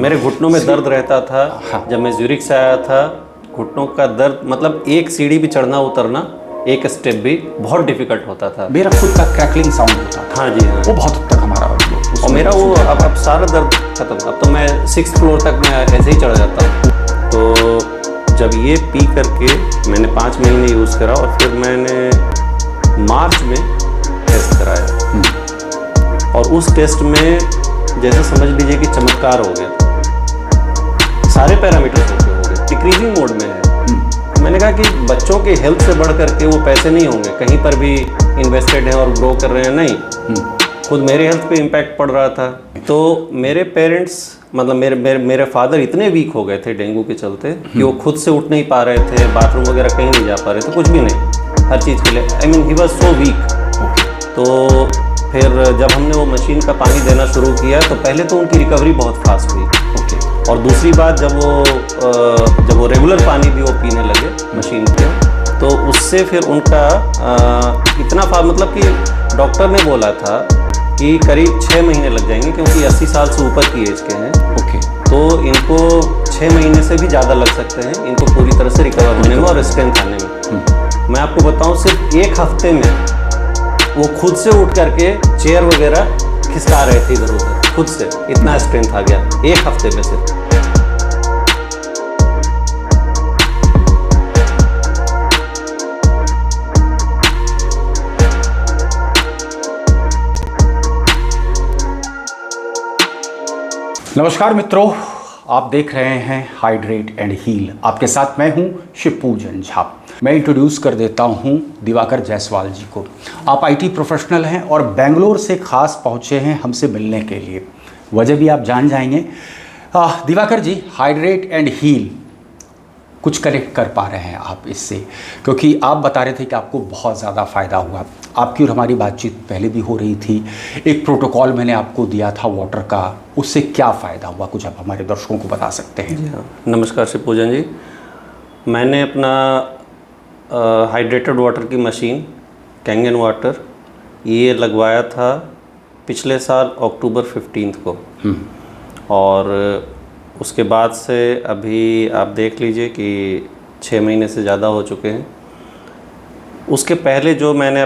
मेरे घुटनों में दर्द रहता था। जब मैं ज्यूरिख से आया था, घुटनों का दर्द, मतलब एक सीढ़ी भी चढ़ना उतरना, एक स्टेप भी बहुत डिफिकल्ट होता था। मेरा खुद का क्रैकलिंग साउंड होता था। हाँ जी हाँ। वो बहुत हद तक हमारा और मेरा वो अब सारा दर्द खत्म। अब तो मैं 6th फ्लोर तक मैं ऐसे ही चढ़ जाता हूँ। तो जब ये पी करके मैंने 5 महीने यूज़ करा और फिर मैंने मार्च में टेस्ट कराया और उस टेस्ट में जैसे समझ लीजिए कि चमत्कार हो गया। सारे पैरामीटर्स ओके हो गए, डिक्रीजिंग मोड में है। मैंने कहा कि बच्चों के हेल्थ से बढ़ करके वो पैसे नहीं होंगे, कहीं पर भी इन्वेस्टेड हैं और ग्रो कर रहे हैं, नहीं। खुद मेरे हेल्थ पे इम्पैक्ट पड़ रहा था। तो मेरे पेरेंट्स, मतलब मेरे फादर इतने वीक हो गए थे डेंगू के चलते कि वो खुद से उठ नहीं पा रहे थे, बाथरूम वगैरह कहीं नहीं जा पा रहे थे, कुछ भी नहीं, हर चीज़ के लिए। I mean he was so weak. तो फिर जब हमने वो मशीन का पानी देना शुरू किया तो पहले तो उनकी रिकवरी बहुत फास्ट हुई। और दूसरी बात, जब वो रेगुलर पानी भी वो पीने लगे मशीन के, तो उससे फिर उनका इतना मतलब कि डॉक्टर ने बोला था कि करीब 6 महीने लग जाएंगे, क्योंकि 80 साल से ऊपर की एज के हैं। तो इनको 6 महीने से भी ज़्यादा लग सकते हैं इनको पूरी तरह से रिकवर होने में और स्ट्रेंथ आने में। मैं आपको बताऊं, सिर्फ 1 हफ्ते में वो खुद से उठ करके चेयर वगैरह खिसका रहे थे इधर उधर, खुद से। इतना स्ट्रेंथ आ गया 1 हफ्ते में से। नमस्कार मित्रों, आप देख रहे हैं हाइड्रेट एंड हील। आपके साथ मैं हूं शिवपूजन झा। मैं इंट्रोड्यूस कर देता हूं दिवाकर जायसवाल जी को। आप आईटी प्रोफेशनल हैं और बेंगलोर से खास पहुंचे हैं हमसे मिलने के लिए। वजह भी आप जान जाएंगे। दिवाकर जी, हाइड्रेट एंड हील कुछ कनेक्ट कर पा रहे हैं आप इससे, क्योंकि आप बता रहे थे कि आपको बहुत ज़्यादा फ़ायदा हुआ। आपकी और हमारी बातचीत पहले भी हो रही थी। एक प्रोटोकॉल मैंने आपको दिया था वाटर का, उससे क्या फ़ायदा हुआ, कुछ आप हमारे दर्शकों को बता सकते हैं? जी हाँ, नमस्कार शिवपूजन जी। मैंने अपना हाइड्रेटेड वाटर की मशीन कैंगन वाटर ये लगवाया था पिछले साल अक्टूबर 15 को। और उसके बाद से अभी आप देख लीजिए कि 6 महीने से ज़्यादा हो चुके हैं। उसके पहले जो मैंने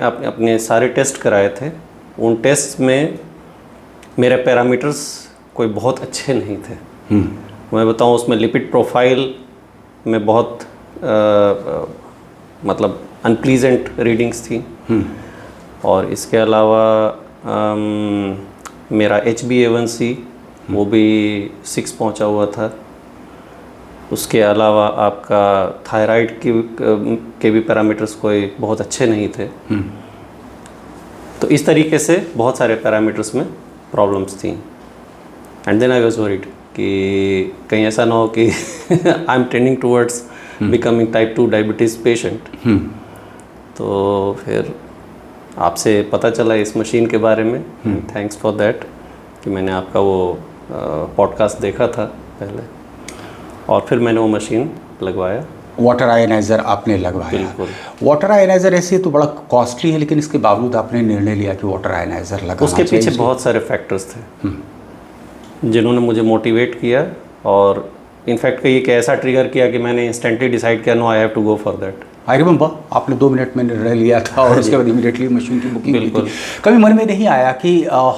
अपने सारे टेस्ट कराए थे, उन टेस्ट में मेरे पैरामीटर्स कोई बहुत अच्छे नहीं थे। मैं बताऊं, उसमें लिपिड प्रोफाइल में बहुत मतलब अनप्लीजेंट रीडिंग्स थी। और इसके अलावा मेरा HbA1c वो भी 6 पहुंचा हुआ था। उसके अलावा आपका थायराइड के भी पैरामीटर्स कोई बहुत अच्छे नहीं थे। तो इस तरीके से बहुत सारे पैरामीटर्स में प्रॉब्लम्स थी। And then I was worried कि कहीं ऐसा ना हो कि I am tending towards becoming type 2 diabetes patient. तो फिर आपसे पता चला इस मशीन के बारे में। थैंक्स फॉर दैट कि मैंने आपका वो पॉडकास्ट देखा था पहले, और फिर मैंने वो मशीन लगवाया। वाटर आयनाइज़र आपने लगवाया? बिल्कुल। वाटर आयनाइज़र ऐसे तो बड़ा कॉस्टली है, लेकिन इसके बावजूद आपने निर्णय लिया कि वाटर आयनाइज़र लगाना उसके चाहिए। पीछे बहुत सारे फैक्टर्स थे जिन्होंने मुझे मोटिवेट किया, और इनफैक्ट कई एक ऐसा ट्रिगर किया कि मैंने इंस्टेंटली डिसाइड किया, no I have to go for that. I remember आपने 2 मिनट में निर्णय लिया था और उसके बाद इमीडिएटली मशीन की बुकिंग हुई थी। कभी मन में नहीं आया कि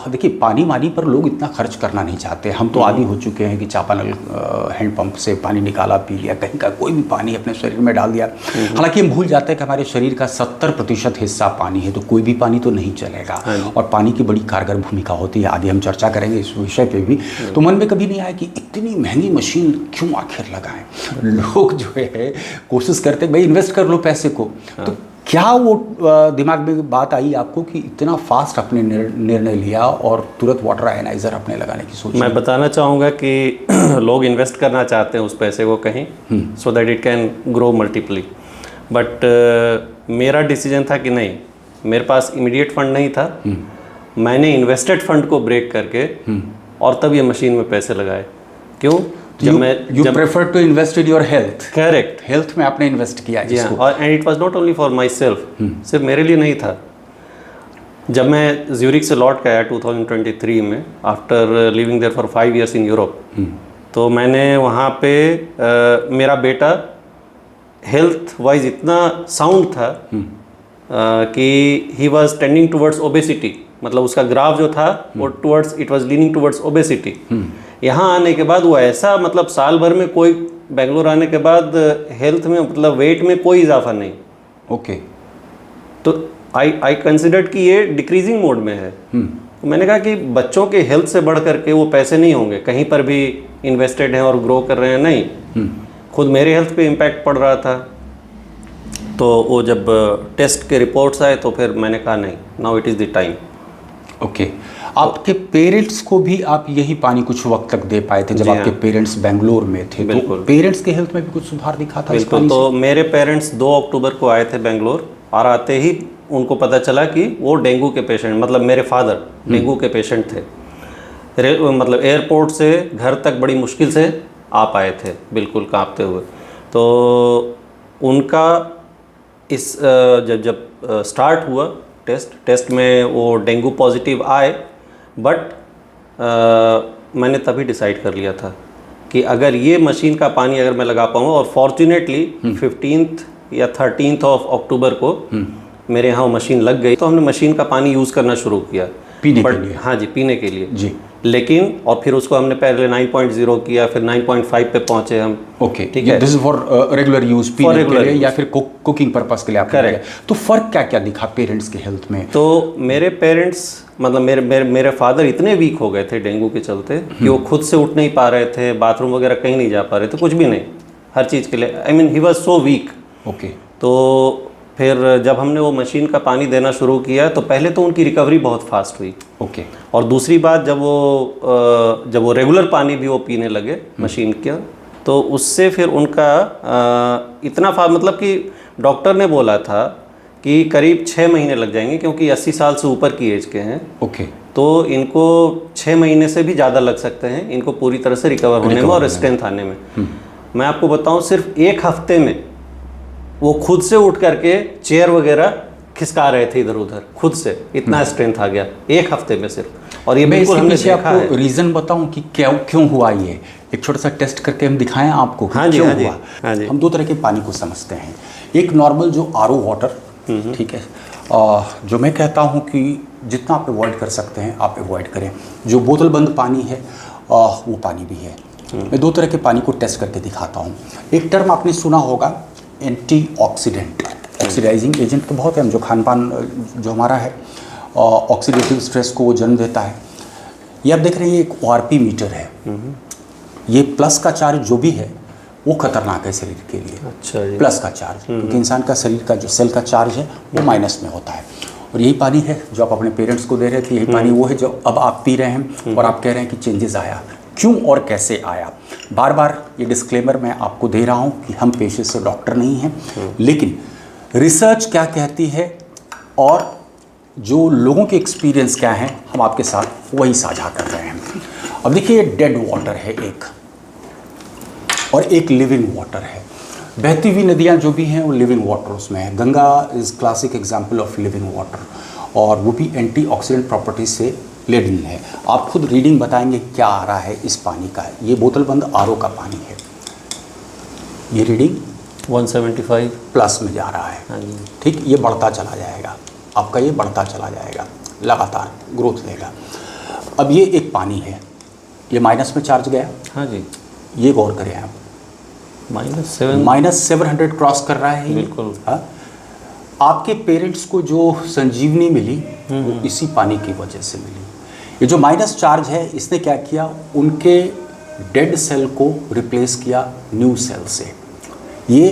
देखिए, पानी वानी पर लोग इतना खर्च करना नहीं चाहते। हम तो आदी हो चुके हैं कि चापानल हैंडपंप से पानी निकाला, पी लिया, कहीं का कोई भी पानी अपने शरीर में डाल दिया। हालांकि हम भूल जाते हैं कि हमारे शरीर का 70% हिस्सा पानी है, तो कोई भी पानी तो नहीं चलेगा। और पानी की बड़ी कारगर भूमिका होती है, आदि हम चर्चा करेंगे इस विषय पर भी। तो मन में कभी नहीं आया कि इतनी महंगी मशीन क्यों आखिर लगाएं? लोग जो है कोशिश करते भाई इन्वेस्ट कर लो पैसे को। तो क्या वो दिमाग में बात आई आपको कि इतना फास्ट आपने निर्णय लिया और तुरंत वाटर आयनाइजर आपने लगाने की सोची? मैं बताना चाहूँगा कि लोग इन्वेस्ट करना चाहते हैं उस पैसे को कहीं, so that it can grow multiply. But मेरा डिसीजन था कि नहीं, मेरे पास इमीडिएट फंड नहीं था। मैंने इन्वेस्टेड फंड को ब्रेक करके और तब ये मशीन में पैसे लगाए। क्यों? You prefer to invest in your health. Correct. Health में आपने इन्वेस्ट किया इसको। और and it was not only for my self, सिर्फ मेरे लिए नहीं था। जब मैं ज्यूरिक से लौट के आया 2023 में, after living there for 5 years in Europe, तो मैंने वहाँ पे मेरा बेटा हेल्थ वाइज इतना साउंड था कि he was tending towards obesity, मतलब उसका ग्राफ जो था वो towards, it was leaning towards obesity. यहाँ आने के बाद वो ऐसा, मतलब साल भर में कोई, बेंगलोर आने के बाद हेल्थ में, मतलब वेट में कोई इजाफा नहीं। ओके। तो आई कंसिडर्ड कि ये डिक्रीजिंग मोड में है। तो मैंने कहा कि बच्चों के हेल्थ से बढ़ करके वो पैसे नहीं होंगे, कहीं पर भी इन्वेस्टेड हैं और ग्रो कर रहे हैं, नहीं, खुद मेरे हेल्थ पे इम्पैक्ट पड़ रहा था। तो वो जब टेस्ट के रिपोर्ट्स आए तो फिर मैंने कहा नहीं, now it is the time. Okay. आपके पेरेंट्स को भी आप यही पानी कुछ वक्त तक दे पाए थे जब आपके पेरेंट्स बेंगलोर में थे? तो पेरेंट्स के हेल्थ में भी कुछ सुधार दिखा था? बिल्कुल। तो मेरे पेरेंट्स 2 अक्टूबर को आए थे बेंगलोर, और आते ही उनको पता चला कि वो डेंगू के पेशेंट, मतलब मेरे फादर डेंगू के पेशेंट थे। मतलब एयरपोर्ट से घर तक बड़ी मुश्किल से आ पाए थे, बिल्कुल कांपते हुए। तो उनका इस जब स्टार्ट हुआ टेस्ट में वो डेंगू पॉजिटिव आए, बट मैंने तभी डिसाइड कर लिया था कि अगर ये मशीन का पानी अगर मैं लगा पाऊँ, और फॉर्चुनेटली 15 या 13 ऑफ अक्टूबर को मेरे यहाँ वो मशीन लग गई, तो हमने मशीन का पानी यूज़ करना शुरू किया पीने के लिए। हाँ जी, पीने के लिए जी। लेकिन और फिर उसको हमने पहले 9.0 किया, फिर 9.5 पे पहुंचे हम। ओके, ठीक है। This is for regular use, पीने के लिए या फिर कुकिंग पर्पस के लिए आपने किया। तो फर्क क्या क्या दिखा पेरेंट्स के हेल्थ में? तो मेरे पेरेंट्स, मतलब मेरे फादर इतने वीक हो गए थे डेंगू के चलते कि वो खुद से उठ नहीं पा रहे थे, बाथरूम वगैरह कहीं नहीं जा पा रहे थे, कुछ भी नहीं, हर चीज़ के लिए, I mean he was so weak. Okay. तो फिर जब हमने वो मशीन का पानी देना शुरू किया तो पहले तो उनकी रिकवरी बहुत फास्ट हुई। ओके। और दूसरी बात, जब वो रेगुलर पानी भी वो पीने लगे मशीन का, तो उससे फिर उनका इतना मतलब कि डॉक्टर ने बोला था कि करीब 6 महीने लग जाएंगे, क्योंकि 80 साल से ऊपर की एज के हैं। ओके। तो इनको 6 महीने से भी ज़्यादा लग सकते हैं इनको पूरी तरह से रिकवर होने में और स्ट्रेंथ आने में। मैं आपको बताऊं, सिर्फ 1 हफ्ते में वो खुद से उठ करके चेयर वगैरह खिसका रहे थे इधर उधर, खुद से इतना स्ट्रेंथ आ गया 1 हफ्ते में सिर्फ। और ये बिल्कुल हमने देखा है। रीज़न बताऊं कि क्यों हुआ ये, एक छोटा सा टेस्ट करके हम दिखाएं आपको। हाँ जी, क्यों हाँ जी, हुआ? हाँ जी। हम 2 तरह के पानी को समझते हैं। एक नॉर्मल जो RO वाटर, ठीक है, जो मैं कहता हूँ कि जितना आप अवॉइड कर सकते हैं आप अवॉइड करें। जो बोतल बंद पानी है वो पानी भी है। मैं 2 तरह के पानी को टेस्ट करके दिखाता हूँ। एक टर्म आपने सुना होगा, एंटीऑक्सीडेंट। ऑक्सीडाइजिंग एजेंट तो बहुत है, जो खान पान जो हमारा है ऑक्सीडेटिव स्ट्रेस को वो जन्म देता है। ये आप देख रहे हैं, ये एक ORP मीटर है। ये प्लस का चार्ज जो भी है वो खतरनाक है शरीर के लिए। अच्छा जी। प्लस का चार्ज, क्योंकि इंसान का शरीर का जो सेल का चार्ज है वो माइनस में होता है। और यही पानी है जो आप अपने पेरेंट्स को दे रहे थे, यही पानी वो है जो अब आप पी रहे हैं, और आप कह रहे हैं कि चेंजेस आया। क्यों और कैसे आया? बार बार ये डिस्क्लेमर मैं आपको दे रहा हूँ कि हम पेशे से डॉक्टर नहीं हैं, लेकिन रिसर्च क्या कहती है और जो लोगों के एक्सपीरियंस क्या हैं हम आपके साथ वही साझा कर रहे हैं। अब देखिए, डेड वाटर है एक, और एक लिविंग वाटर है। बहती हुई नदियाँ जो भी हैं वो लिविंग वाटर उसमें है। Ganga is classic example of living water, और वो भी एंटीऑक्सीडेंट प्रॉपर्टीज से लेडन है। आप खुद रीडिंग बताएंगे क्या आ रहा है इस पानी का। ये बोतल बंद RO का पानी है, ये रीडिंग 175 प्लस में जा रहा है। ठीक, ये बढ़ता चला जाएगा आपका, ये बढ़ता चला जाएगा, लगातार ग्रोथ लेगा। अब ये एक पानी है, ये माइनस में चार्ज गया। हाँ जी, ये गौर करें आप, -700 क्रॉस कर रहा है। बिल्कुल। हाँ, आपके पेरेंट्स को जो संजीवनी मिली वो इसी पानी की वजह से मिली। ये जो माइनस चार्ज है, इसने क्या किया, उनके डेड सेल को रिप्लेस किया न्यू सेल से। ये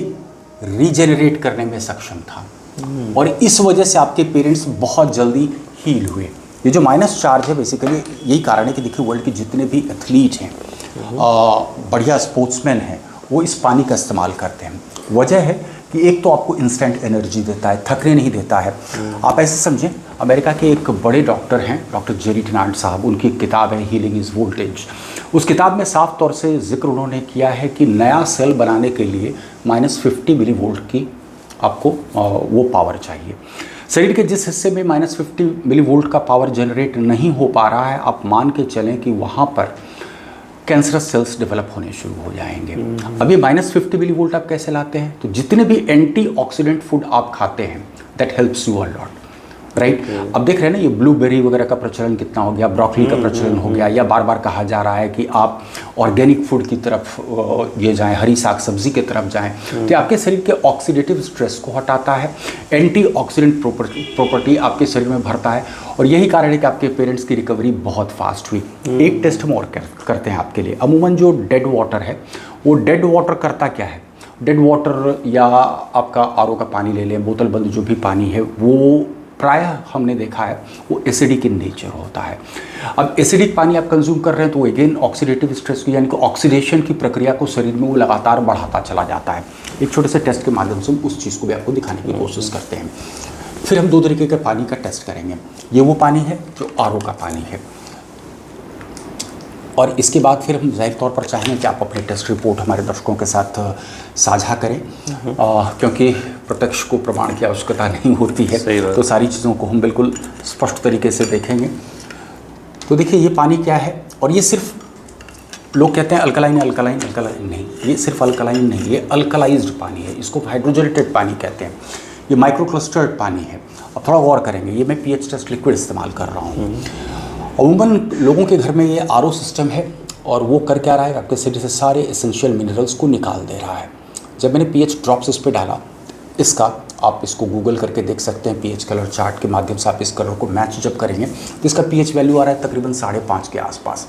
रीजेनरेट करने में सक्षम था, और इस वजह से आपके पेरेंट्स बहुत जल्दी हील हुए। ये जो माइनस चार्ज है, बेसिकली यही कारण है कि देखिए वर्ल्ड के जितने भी एथलीट हैं, बढ़िया स्पोर्ट्समैन हैं, वो इस पानी का इस्तेमाल करते हैं। वजह है कि एक तो आपको इंस्टेंट एनर्जी देता है, थकने नहीं देता है। आप ऐसे समझें, अमेरिका के एक बड़े डॉक्टर हैं, डॉक्टर जेरी टेनांट साहब, उनकी एक किताब है हीलिंग इज़ वोल्टेज। उस किताब में साफ तौर से जिक्र उन्होंने किया है कि नया सेल बनाने के लिए -50 मिलीवोल्ट की आपको वो पावर चाहिए। शरीर के जिस हिस्से में -50 मिली वोल्ट का पावर जनरेट नहीं हो पा रहा है, आप मान के चलें कि वहाँ पर कैंसरस सेल्स डेवलप होने शुरू हो जाएंगे। अब ये -50 मिली वोल्ट आप कैसे लाते हैं? तो जितने भी एंटीऑक्सीडेंट फूड आप खाते हैं, that helps you a lot, right. अब देख रहे हैं ना, ये ब्लूबेरी वगैरह का प्रचलन कितना हो गया, ब्रोकली का प्रचलन हो गया, या बार बार कहा जा रहा है कि आप ऑर्गेनिक फूड की तरफ ये जाएं, हरी साग सब्जी की तरफ जाएं। तो ये आपके शरीर के ऑक्सीडेटिव स्ट्रेस को हटाता है, एंटीऑक्सीडेंट प्रॉपर्टी आपके शरीर में भरता है, और यही कारण है कि आपके पेरेंट्स की रिकवरी बहुत फास्ट हुई। एक टेस्ट हम और करते हैं आपके लिए। अमूमन जो डेड वाटर है, वो डेड वाटर करता क्या है? डेड वाटर या आपका आरओ का पानी ले लें, बोतल बंद जो भी पानी है, वो प्रायः हमने देखा है वो एसिडिक इन नेचर होता है। अब एसिडिक पानी आप कंज्यूम कर रहे हैं तो अगेन ऑक्सीडेटिव स्ट्रेस की, यानी कि ऑक्सीडेशन की प्रक्रिया को शरीर में वो लगातार बढ़ाता चला जाता है। एक छोटे से टेस्ट के माध्यम से हम उस चीज़ को भी आपको दिखाने की कोशिश करते हैं। फिर हम 2 तरीके के पानी का टेस्ट करेंगे। ये वो पानी है जो आरओ का पानी है, और इसके बाद फिर हम जाहिर तौर पर चाहेंगे कि आप अपनी टेस्ट रिपोर्ट हमारे दर्शकों के साथ साझा करें, क्योंकि प्रत्यक्ष को प्रमाण की आवश्यकता नहीं होती है, तो सारी चीज़ों को हम बिल्कुल स्पष्ट तरीके से देखेंगे। तो देखिए ये पानी क्या है, और ये सिर्फ लोग कहते हैं अल्कलाइन नहीं, ये सिर्फ अल्कलाइन नहीं, ये अल्कलाइज्ड पानी है, इसको हाइड्रोजनेटेड पानी कहते हैं। ये माइक्रोक्लस्टर्ड पानी है। अब थोड़ा गौर करेंगे, ये मैं पीएच टेस्ट लिक्विड इस्तेमाल कर रहा हूँ। अमूमन लोगों के घर में ये आरओ सिस्टम है, और वो कर क्या रहा है, आपके शरीर से सारे एसेंशियल मिनरल्स को निकाल दे रहा है। जब मैंने पीएच ड्रॉप्स इस पे डाला, इसका आप इसको गूगल करके देख सकते हैं, पीएच कलर चार्ट के माध्यम से आप इस कलर को मैच जब करेंगे तो इसका पीएच वैल्यू आ रहा है तकरीबन 5.5 के आसपास।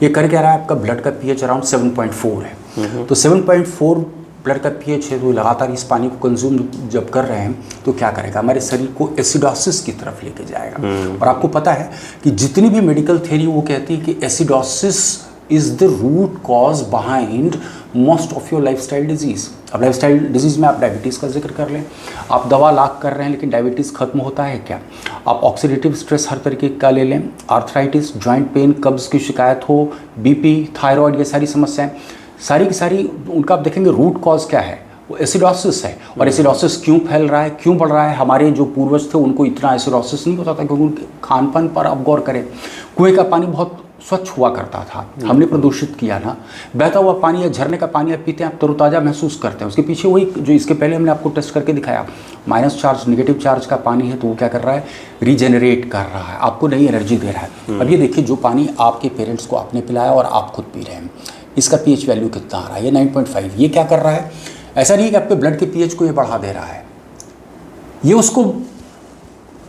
ये कर क्या रहा है, आपका ब्लड का पीएच अराउंड 7.4 है। तो 7.4 ब्लड का पीएच है, तो लगातार इस पानी को कंज्यूम जब कर रहे हैं तो क्या करेगा, हमारे शरीर को एसिडोसिस की तरफ लेके जाएगा। और आपको पता है कि जितनी भी मेडिकल थ्योरी वो कहती है कि acidosis is the root cause behind most of your lifestyle disease. अब लाइफस्टाइल डिजीज़ में आप डायबिटीज़ का जिक्र कर लें, आप दवा लाख कर रहे हैं लेकिन डायबिटीज़ खत्म होता है क्या? आप ऑक्सीडेटिव स्ट्रेस हर तरीके का ले लें, आर्थराइटिस, जॉइंट पेन, कब्ज़ की शिकायत हो, बीपी, थायराइड, ये सारी समस्याएं सारी की सारी उनका आप देखेंगे रूट कॉज क्या है, वो एसिडोसिस है। और एसिडोसिस क्यों फैल रहा है, क्यों बढ़ रहा है? हमारे जो पूर्वज थे उनको इतना एसिडोसिस नहीं होता था, क्योंकि उनके खान पान पर आप गौर करें, कुएं का पानी बहुत स्वच्छ हुआ करता था, हमने प्रदूषित किया ना। बहता हुआ पानी या झरने का पानी आप पीते हैं, आप तरोताज़ा महसूस करते हैं। उसके पीछे वही जो इसके पहले हमने आपको टेस्ट करके दिखाया, माइनस चार्ज, नेगेटिव चार्ज का पानी है, तो वो क्या कर रहा है, रीजेनरेट कर रहा है, आपको नई एनर्जी दे रहा है। अब ये देखिए, जो पानी आपके पेरेंट्स को आपने पिलाया और आप खुद पी रहे हैं, इसका पीएच वैल्यू कितना आ रहा है, ये 9.5। ये क्या कर रहा है, ऐसा नहीं है कि आपके ब्लड के पीएच को ये बढ़ा दे रहा है, ये उसको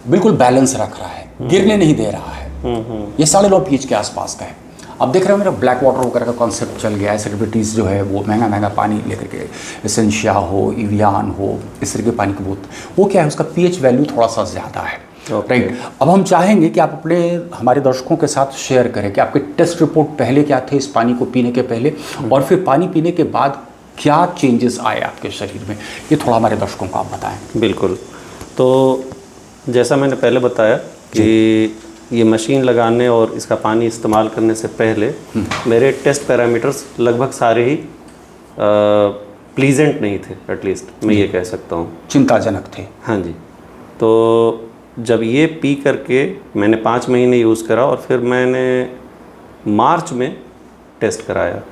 बिल्कुल बैलेंस रख रहा है, गिरने नहीं दे रहा है। ये 9.5 पीएच के आसपास का है। अब देख रहे हो मेरा ब्लैक वाटर वगैरह का कॉन्सेप्ट चल गया है, सेलिब्रिटीज़ जो है वो महंगा पानी लेकर के, एसेंशिया हो, इवियान हो, इस तरह के पानी की बोतल, वो क्या है, उसका पीएच वैल्यू थोड़ा सा ज़्यादा है, राइट। अब हम चाहेंगे कि आप अपने हमारे दर्शकों के साथ शेयर करें कि आपके टेस्ट रिपोर्ट पहले क्या थे इस पानी को पीने के पहले, और फिर पानी पीने के बाद क्या चेंजेस आए आपके शरीर में, ये थोड़ा हमारे दर्शकों को आप बताएं। बिल्कुल। तो जैसा मैंने पहले बताया कि ये मशीन लगाने और इसका पानी इस्तेमाल करने से पहले मेरे टेस्ट पैरामीटर्स लगभग सारे ही प्लीजेंट नहीं थे, एटलीस्ट मैं ये कह सकता हूँ, चिंताजनक थे। हाँ जी। तो जब ये पी करके मैंने 5 महीने यूज़ करा, और फिर मैंने मार्च में टेस्ट कराया,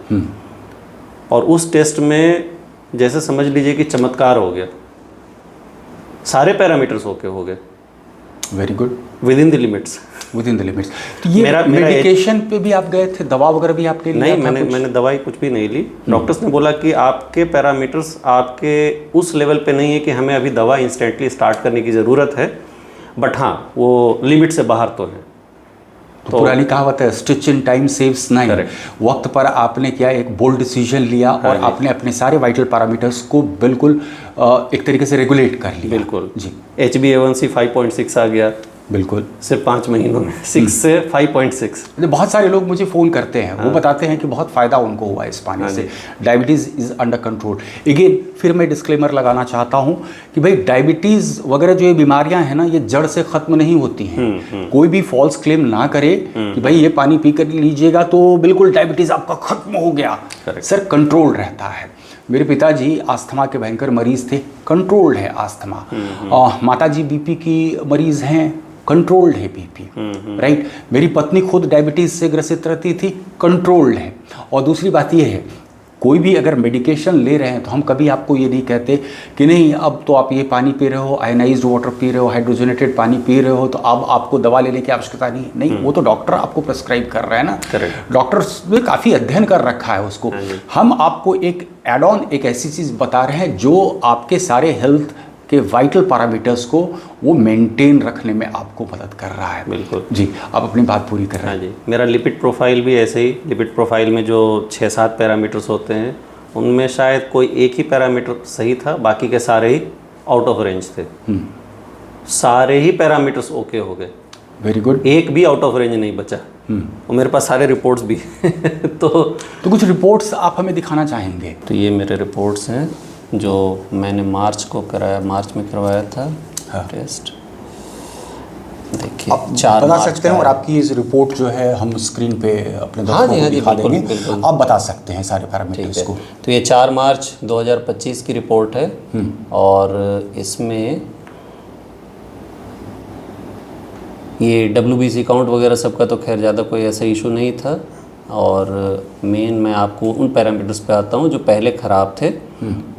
और उस टेस्ट में जैसे समझ लीजिए कि चमत्कार हो गया, सारे पैरामीटर्स ओके हो गए। Very good. With in the limits. तो ये मेडिकेशन पे भी आप गए थे, दवा वगैरह भी आपने लिया? नहीं, मैंने दवाई कुछ भी नहीं ली। डॉक्टर्स ने बोला कि आपके पैरामीटर्स आपके उस लेवल पे नहीं है कि हमें अभी दवा इंस्टेंटली स्टार्ट करने की ज़रूरत है, बट हाँ वो लिमिट से बाहर तो है। तो पुरानी कहावत है, स्टिच इन टाइम सेव्स 9। वक्त पर आपने क्या एक बोल्ड डिसीजन लिया, और आपने अपने सारे वाइटल पैरामीटर्स को बिल्कुल एक तरीके से रेगुलेट कर लिया। बिल्कुल जी। HbA1c 5.6 आ गया, बिल्कुल। सिर्फ 5 महीनों में 6 से 5.6। बहुत सारे लोग मुझे फ़ोन करते हैं, वो बताते हैं कि बहुत फ़ायदा उनको हुआ इस पानी से, diabetes is under control. Again फिर मैं डिस्क्लेमर लगाना चाहता हूँ कि भाई डायबिटीज़ वगैरह जो ये बीमारियाँ हैं ना, ये जड़ से ख़त्म नहीं होती हैं। कोई भी फॉल्स क्लेम ना करे कि भाई ये पानी पी कर लीजिएगा तो बिल्कुल डायबिटीज़ आपका ख़त्म हो गया। सर कंट्रोल रहता है। मेरे पिताजी आस्थमा के भयंकर मरीज़ थे, कंट्रोल्ड है आस्थमा। माताजी बीपी की मरीज़ हैं, कंट्रोल्ड है बीपी, राइट। मेरी पत्नी खुद डायबिटीज़ से ग्रसित रहती थी, कंट्रोल्ड है। और दूसरी बात ये है, कोई भी अगर मेडिकेशन ले रहे हैं तो हम कभी आपको ये नहीं कहते कि नहीं अब तो आप ये पानी पी रहे हो, आयनाइज्ड वाटर पी रहे हो, हाइड्रोजनेटेड पानी पी रहे हो, तो अब आपको दवा लेने की आवश्यकता नहीं। वो तो डॉक्टर आपको प्रेस्क्राइब कर रहा है ना, डॉक्टर्स ने काफ़ी अध्ययन कर रखा है उसको। हम आपको एक एड ऑन, एक ऐसी चीज़ बता रहे हैं जो आपके सारे हेल्थ के वाइटल पैरामीटर्स को वो मेंटेन रखने में आपको मदद कर रहा है। बिल्कुल जी, आप अपनी बात पूरी कर रहे हैं। हाँ जी, मेरा लिपिड प्रोफाइल भी ऐसे ही, लिपिड प्रोफाइल में जो 6-7 पैरामीटर्स होते हैं उनमें शायद कोई एक ही पैरामीटर सही था, बाकी के सारे ही आउट ऑफ रेंज थे। सारे ही पैरामीटर्स ओके हो गए, वेरी गुड। एक भी आउट ऑफ रेंज नहीं बचा। और मेरे पास सारे रिपोर्ट्स भी तो कुछ रिपोर्ट्स आप हमें दिखाना चाहेंगे? तो ये मेरे रिपोर्ट्स हैं जो मैंने मार्च में करवाया था टेस्ट। देखिए आप बता सकते हैं, और आपकी इस रिपोर्ट जो है हम स्क्रीन पे अपने दर्शकों को दिखा देंगे, आप बता सकते हैं सारे पैरामीटर्स को। तो ये 4 मार्च 2025 की रिपोर्ट है और इसमें ये WBC काउंट वगैरह सबका तो खैर ज़्यादा कोई ऐसा इशू नहीं था। और मेन मैं आपको उन पैरामीटर्स पे आता हूँ जो पहले ख़राब थे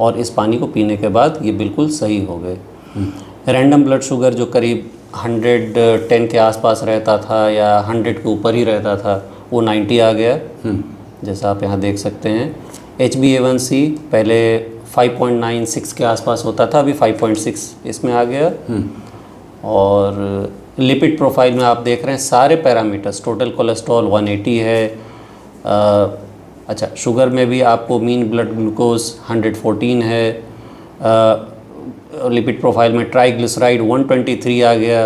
और इस पानी को पीने के बाद ये बिल्कुल सही हो गए। रैंडम ब्लड शुगर जो करीब 110 के आसपास रहता था या 100 के ऊपर ही रहता था, वो 90 आ गया, जैसा आप यहाँ देख सकते हैं। HbA1c पहले 5.96 के आसपास होता था, अभी 5.6 इसमें आ गया। और लिपिड प्रोफाइल में आप देख रहे हैं सारे पैरामीटर्स, टोटल कोलेस्ट्रॉल 180 है। अच्छा, शुगर में भी आपको मीन ब्लड ग्लूकोज 114 है। लिपिड प्रोफाइल में ट्राइग्लिसराइड 123 आ गया,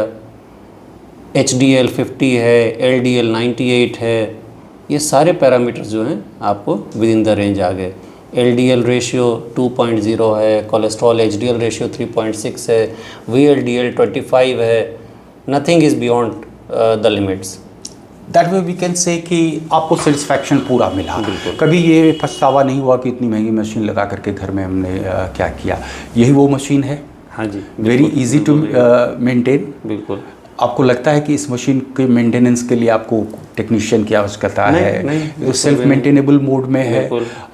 HDL 50 है, LDL 98 है। ये सारे पैरामीटर्स जो हैं आपको विद इन द रेंज आ गए। LDL रेशियो 2.0 है, कोलेस्ट्रॉल HDL रेशियो 3.6 है, VLDL 25 है। Nothing is beyond the limits. That way we can say कि आपको सेटिस्फैक्शन पूरा मिला। कभी ये पछतावा नहीं हुआ कि इतनी महंगी मशीन लगा करके घर में हमने क्या किया। यही वो मशीन है। हाँ जी, वेरी इजी टू मेंटेन। बिल्कुल। आपको लगता है कि इस मशीन के मेंटेनेंस के लिए आपको टेक्नीशियन की आवश्यकता है? नहीं, सेल्फ मेंटेनेबल मोड में है।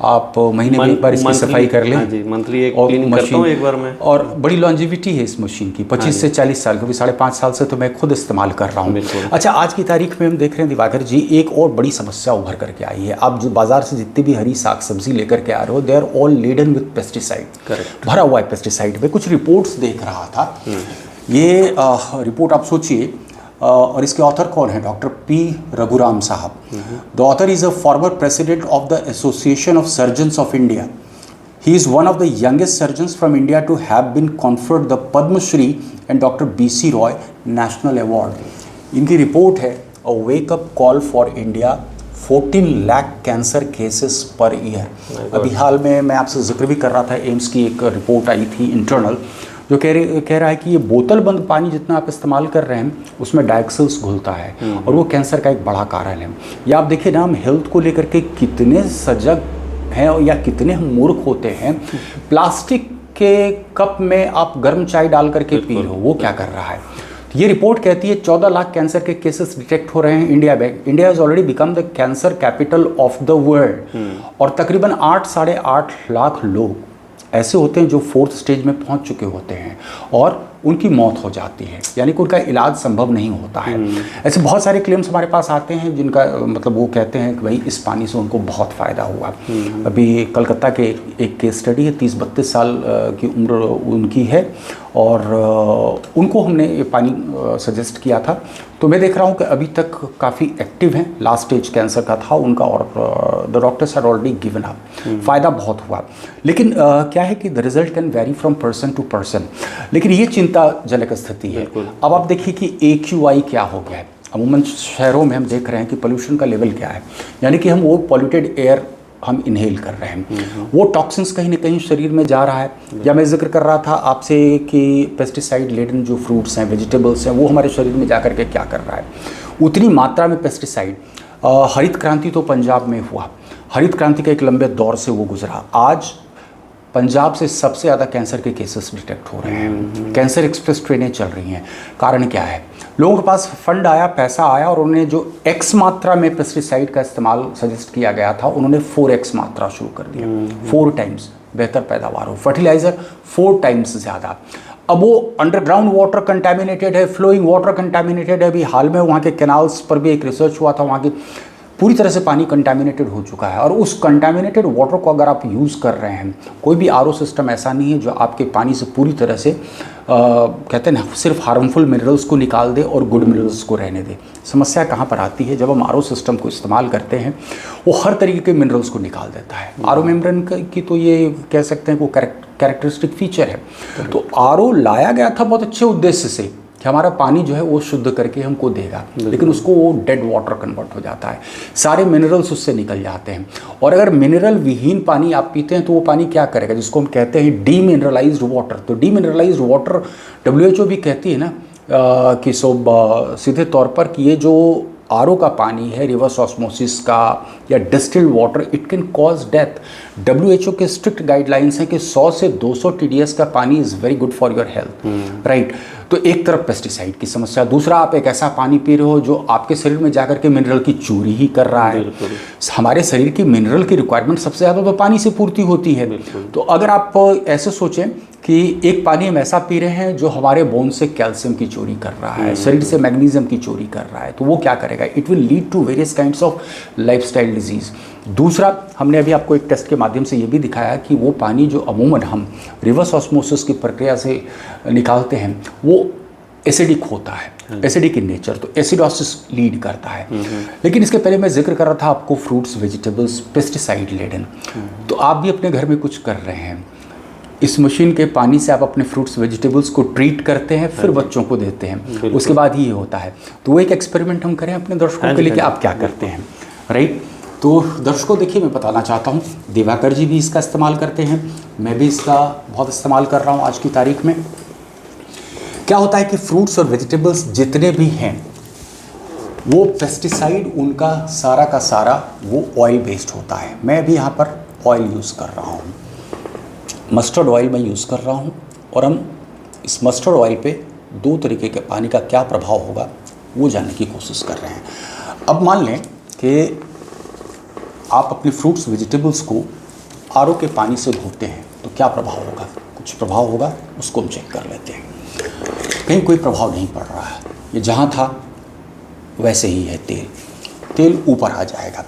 आप महीने में एक बार इसकी सफाई कर लें। हाँ जी, मंथली एक क्लीनिंग करता हूँ एक बार में। और बड़ी लॉन्जिविटी है इस मशीन की, 25 से 40 साल, क्योंकि 5.5 साल से तो मैं खुद इस्तेमाल कर रहा हूँ। अच्छा, आज की तारीख में हम देख रहे हैं दिवाकर जी, एक और बड़ी समस्या उभर करके आई है। आप जो बाजार से जितनी भी हरी साग सब्जी लेकर के आ रहे हो, they are all laden with pesticide, भरा हुआ है पेस्टिसाइड में। कुछ रिपोर्ट्स देख रहा था, ये रिपोर्ट आप सोचिए, और इसके ऑथर कौन है? Doctor P. रघुराम साहब। The author is a former president of the association of surgeons of India. He is one of the youngest surgeons from India to have been conferred the Padma Shri and doctor B.C. Roy national award. इनकी report है a wake up call for India, 14 lakh cancer cases per year. अभी हाल में मैं आपसे जिक्र भी कर रहा था, एम्स की एक रिपोर्ट आई थी इंटरनल, जो कह रहा है कि ये बोतल बंद पानी जितना आप इस्तेमाल कर रहे हैं उसमें डाइऑक्सिल्स घुलता है और वो कैंसर का एक बड़ा कारण है। या आप देखिए ना, हम हेल्थ को लेकर के कितने सजग हैं या कितने हम मूर्ख होते हैं। प्लास्टिक के कप में आप गर्म चाय डाल करके पी रहे हो, वो क्या कर रहा है? ये रिपोर्ट कहती है 14 लाख कैंसर के केसेस डिटेक्ट हो रहे हैं इंडिया में। India has already become the cancer capital of the world. और तकरीबन 8-8.5 लाख लोग ऐसे होते हैं जो 4th स्टेज में पहुंच चुके होते हैं और उनकी मौत हो जाती है, यानी कि उनका इलाज संभव नहीं होता है। ऐसे बहुत सारे क्लेम्स हमारे पास आते हैं जिनका मतलब वो कहते हैं कि भाई इस पानी से उनको बहुत फ़ायदा हुआ। अभी कलकत्ता के एक केस स्टडी है, 30-32 साल की उम्र उनकी है और उनको हमने ये पानी सजेस्ट किया था। तो मैं देख रहा हूँ कि अभी तक काफ़ी एक्टिव हैं, लास्ट स्टेज कैंसर का था उनका, और the doctors had already given up. फ़ायदा बहुत हुआ, लेकिन क्या है कि the result can vary from person to person. लेकिन ये चिंताजनक स्थिति है। अब आप देखिए कि AQI क्या हो गया है। अमूमन शहरों में हम देख रहे हैं कि पोल्यूशन का लेवल क्या है, यानी कि हम वो पॉल्यूटेड एयर हम इनहेल कर रहे हैं, वो टॉक्सिन्स कहीं ना कहीं शरीर में जा रहा है। या मैं जिक्र कर रहा था आपसे कि पेस्टिसाइड लेडन जो फ्रूट्स हैं, वेजिटेबल्स हैं, वो हमारे शरीर में जा कर के क्या कर रहा है, उतनी मात्रा में पेस्टिसाइड। हरित क्रांति तो पंजाब में हुआ, हरित क्रांति का एक लंबे दौर से वो गुजरा। आज पंजाब से सबसे ज़्यादा कैंसर के केसेस डिटेक्ट हो रहे हैं, कैंसर एक्सप्रेस ट्रेनें चल रही हैं। कारण क्या है? लोगों के पास फंड आया, पैसा आया, और उन्होंने जो X मात्रा में पेस्टिसाइड का इस्तेमाल सजेस्ट किया गया था, उन्होंने 4X मात्रा शुरू कर दिया। 4 टाइम्स बेहतर पैदावार हो, फर्टिलाइज़र 4 टाइम्स ज़्यादा। अब वो अंडरग्राउंड वाटर कंटामिनेटेड है, फ्लोइंग वाटर कंटामिनेटेड है। अभी हाल में वहाँ के कैनाल्स पर भी एक रिसर्च हुआ था, वहाँ की पूरी तरह से पानी कंटामिनेटेड हो चुका है। और उस कंटामिनेटेड वाटर को अगर आप यूज़ कर रहे हैं, कोई भी RO सिस्टम ऐसा नहीं है जो आपके पानी से पूरी तरह से कहते हैं ना, सिर्फ हार्मफुल मिनरल्स को निकाल दे और गुड मिनरल्स को रहने दे। समस्या कहाँ पर आती है? जब हम RO सिस्टम को इस्तेमाल करते हैं, वो हर तरीके के मिनरल्स को निकाल देता है। RO मेम्ब्रेन की तो ये कह सकते हैं वो कैरेक्टरिस्टिक फीचर है। तो RO लाया गया था बहुत अच्छे उद्देश्य से कि हमारा पानी जो है वो शुद्ध करके हमको देगा, लेकिन उसको वो डेड वाटर कन्वर्ट हो जाता है, सारे मिनरल्स उससे निकल जाते हैं। और अगर मिनरल विहीन पानी आप पीते हैं तो वो पानी क्या करेगा, जिसको हम कहते हैं डीमिनरलाइज्ड वाटर। तो डीमिनरलाइज्ड वाटर WHO भी कहती है ना कि सीधे तौर पर कि ये जो RO का पानी है, रिवर्स ऑस्मोसिस का या distilled water, it can cause death. WHO के स्ट्रिक्ट गाइडलाइंस हैं कि 100 से 200 TDS का पानी is very good for your health, right. तो एक तरफ पेस्टिसाइड की समस्या, दूसरा आप एक ऐसा पानी पी रहे हो जो आपके शरीर में जाकर के मिनरल की चोरी ही कर रहा है। हमारे शरीर की मिनरल की रिक्वायरमेंट सबसे ज़्यादा तो पानी से पूर्ति होती है। तो अगर आप ऐसे सोचें कि एक पानी हम ऐसा पी रहे हैं जो हमारे बोन से कैल्शियम की चोरी कर रहा है, शरीर से मैग्नीशियम की चोरी कर रहा है, तो वो क्या करेगा? It will lead to various kinds of lifestyle disease. दूसरा, हमने अभी आपको एक टेस्ट के माध्यम से ये भी दिखाया कि वो पानी जो अमूमन हम रिवर्स ऑस्मोसिस की प्रक्रिया से निकालते हैं, वो एसिडिक होता है, एसिडिक इन नेचर, तो एसिडोसिस लीड करता है। लेकिन इसके पहले मैं जिक्र कर रहा था आपको फ्रूट्स, वेजिटेबल्स पेस्टिसाइड लेडन। तो आप भी अपने घर में कुछ कर रहे हैं, इस मशीन के पानी से आप अपने फ्रूट्स वेजिटेबल्स को ट्रीट करते हैं, फिर बच्चों को देते हैं, उसके बाद ही ये होता है। तो वो एक एक्सपेरिमेंट हम करें अपने दर्शकों के लिए कि आप क्या करते हैं, राइट। तो दर्शकों देखिए, मैं बताना चाहता हूँ, दिवाकर जी भी इसका इस्तेमाल करते हैं, मैं भी इसका बहुत इस्तेमाल कर रहा हूँ आज की तारीख में। क्या होता है कि फ्रूट्स और वेजिटेबल्स जितने भी हैं वो पेस्टिसाइड उनका सारा का सारा वो ऑयल बेस्ड होता है। मैं भी यहाँ पर ऑयल यूज़ कर रहा हूँ, मस्टर्ड ऑयल मैं यूज़ कर रहा हूँ, और हम इस मस्टर्ड ऑयल पे 2 तरीके के पानी का क्या प्रभाव होगा वो जानने की कोशिश कर रहे हैं। अब मान लें कि आप अपने फ्रूट्स वेजिटेबल्स को RO के पानी से धोते हैं तो क्या प्रभाव होगा? कुछ प्रभाव होगा, उसको हम चेक कर लेते हैं। कहीं कोई प्रभाव नहीं पड़ रहा है, ये जहाँ था वैसे ही है, तेल ऊपर आ जाएगा।